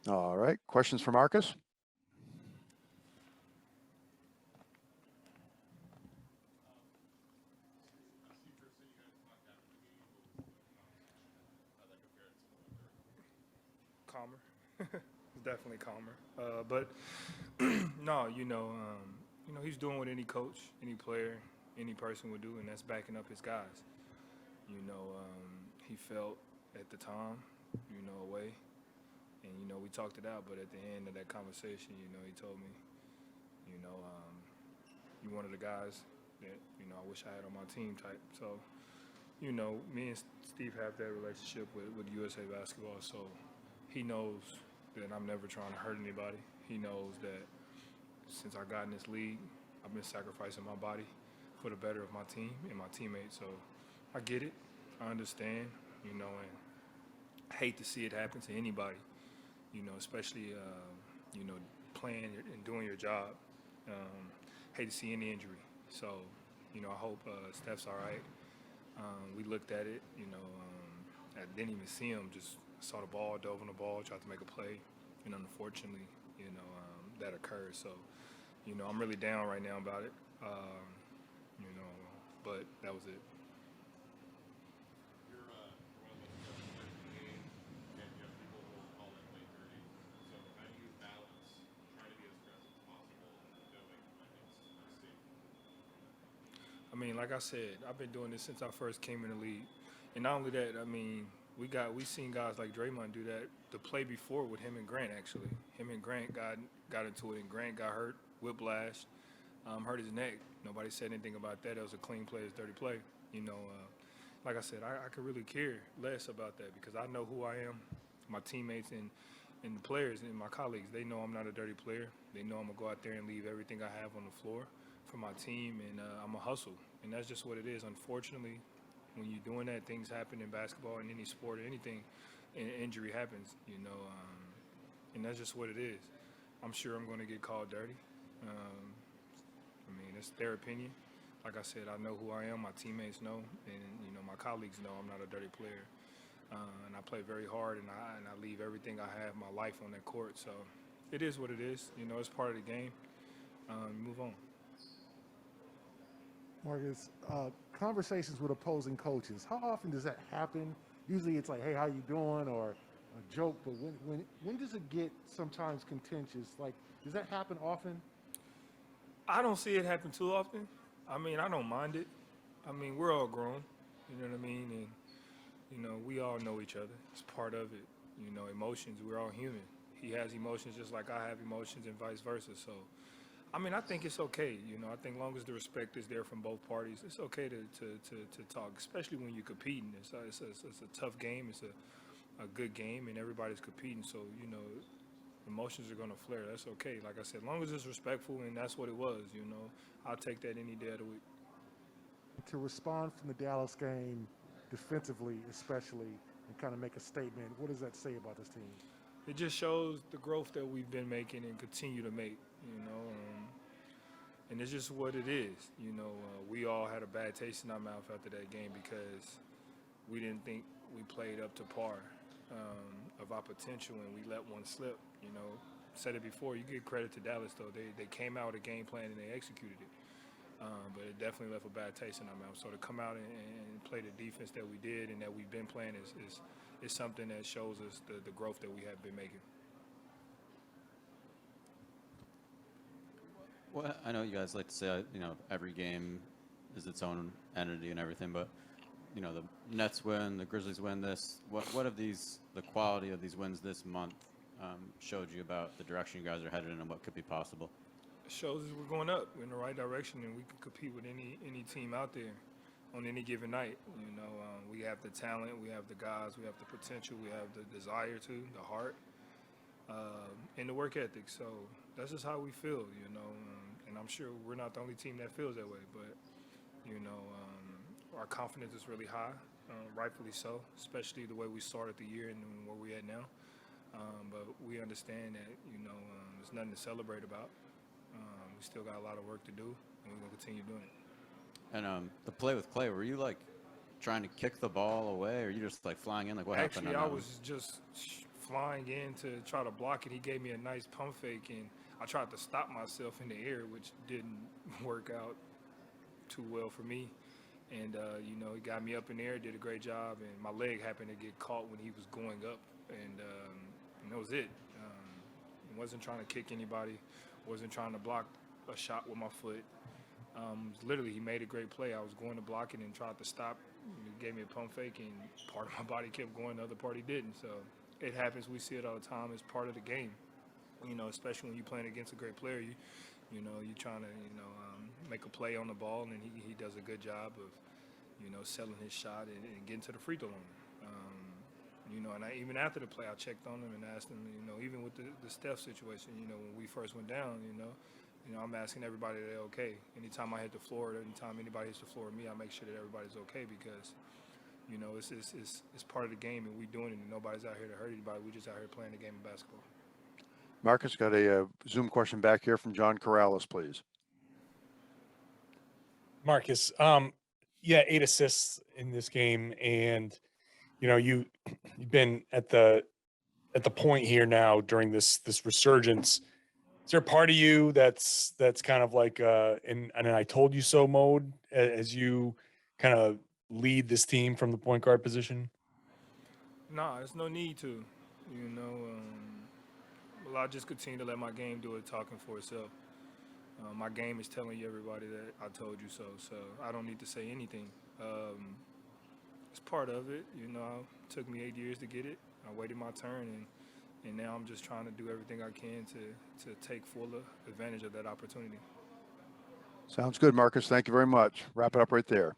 All right. Questions for Marcus? Calmer. Definitely calmer. But no, he's doing what any coach, any player, any person would do, and that's backing up his guys. He felt at the time, away, and we talked it out. But at the end of that conversation, he told me, you're one of the guys that I wish I had on my team type. So me and Steve have that relationship with USA Basketball, so he knows that I'm never trying to hurt anybody. He knows that since I got in this league, I've been sacrificing my body for the better of my team and my teammates. So I get it. I understand, and I hate to see it happen to anybody, especially, playing and doing your job. Um, hate to see any injury. So, I hope Steph's all right. We looked at it, I didn't even see him, just saw the ball, dove on the ball, tried to make a play, and unfortunately, that occurred. So, I'm really down right now about it, you know, but that was it. You're one of the most aggressive players in the game, and you have people who will call it late 30s. So how do you balance trying to be as aggressive as possible and knowing it's a state? I mean, like I said, I've been doing this since I first came in the league, and not only that, I mean, we seen guys like Draymond do that the play before with him and Grant. Actually, him and Grant got into it, and Grant got hurt, whiplash, hurt his neck. Nobody said anything about that. It was a clean play, it's dirty play. Like I said, I could really care less about that because I know who I am, my teammates and the players and my colleagues. They know I'm not a dirty player. They know I'm gonna go out there and leave everything I have on the floor for my team, and I'm a hustle, and that's just what it is. Unfortunately, when you're doing that, things happen in basketball, in any sport, or anything, and injury happens. And that's just what it is. I'm sure I'm going to get called dirty. Um, I mean, it's their opinion. Like I said, I know who I am. My teammates know, and my colleagues know I'm not a dirty player. And I play very hard, and I leave everything I have, my life on that court. So it is what it is. It's part of the game. Move on. Marcus, conversations with opposing coaches. How often does that happen? Usually, it's like, "Hey, how you doing?" or a joke. But when does it get sometimes contentious? Like, does that happen often? I don't see it happen too often. I mean, I don't mind it. I mean, we're all grown. You know what I mean? And we all know each other. It's part of it. Emotions. We're all human. He has emotions just like I have emotions, and vice versa. So, I mean, I think it's okay. I think long as the respect is there from both parties, it's okay to talk, especially when you're competing. It's a tough game. It's a good game, and everybody's competing. So, emotions are going to flare. That's okay. Like I said, long as it's respectful, and that's what it was, I'll take that any day of the week. To respond from the Dallas game defensively, especially, and kind of make a statement. What does that say about this team? It just shows the growth that we've been making and continue to make, and it's just what it is. We all had a bad taste in our mouth after that game because we didn't think we played up to par of our potential, and we let one slip. Said it before. You give credit to Dallas though; they came out with a game plan and they executed it. But it definitely left a bad taste in our mouth. So to come out and play the defense that we did and that we've been playing is something that shows us the growth that we have been making. Well, I know you guys like to say, every game is its own entity and everything, but the Nets win, the Grizzlies win. What of the quality of these wins this month showed you about the direction you guys are headed in and what could be possible? It shows us we're going up in the right direction, and we can compete with any team out there on any given night. We have the talent, we have the guys, we have the potential, we have the desire to, the heart, and the work ethic. So that's just how we feel, and I'm sure we're not the only team that feels that way. But our confidence is really high, rightfully so, especially the way we started the year and where we're at now. But we understand that there's nothing to celebrate about. We still got a lot of work to do, and we're gonna continue doing it. And the play with Clay, were you trying to kick the ball away, or you just flying in? Like what happened Actually, on I that one? was just flying in to try to block it. He gave me a nice pump fake, and I tried to stop myself in the air, which didn't work out too well for me. And, he got me up in the air, did a great job, and my leg happened to get caught when he was going up, and that was it. Wasn't trying to kick anybody, wasn't trying to block a shot with my foot. Literally, he made a great play. I was going to block it and tried to stop. He gave me a pump fake, and part of my body kept going, the other party didn't. So it happens. We see it all the time. It's part of the game, especially when you're playing against a great player. You're trying to, make a play on the ball, and he does a good job of, selling his shot and getting to the free throw line. And even after the play, I checked on him and asked him, even with the Steph situation, when we first went down, I'm asking everybody that they're okay. Anytime I hit the floor, anytime anybody hits the floor with me, I make sure that everybody's okay because, it's part of the game, and we're doing it, and nobody's out here to hurt anybody. We're just out here playing the game of basketball. Marcus, got a Zoom question back here from John Corrales, please. Marcus, 8 assists in this game, and you've been at the point here now during this resurgence. Is there a part of you that's kind of like in an "I told you so" mode as you kind of lead this team from the point guard position? Nah, there's no need to. Well, I'll just continue to let my game do it talking for itself. My game is telling you everybody that I told you so. So I don't need to say anything. It's part of it. It took me 8 years to get it. I waited my turn, and now I'm just trying to do everything I can to take full advantage of that opportunity. Sounds good, Marcus. Thank you very much. Wrap it up right there.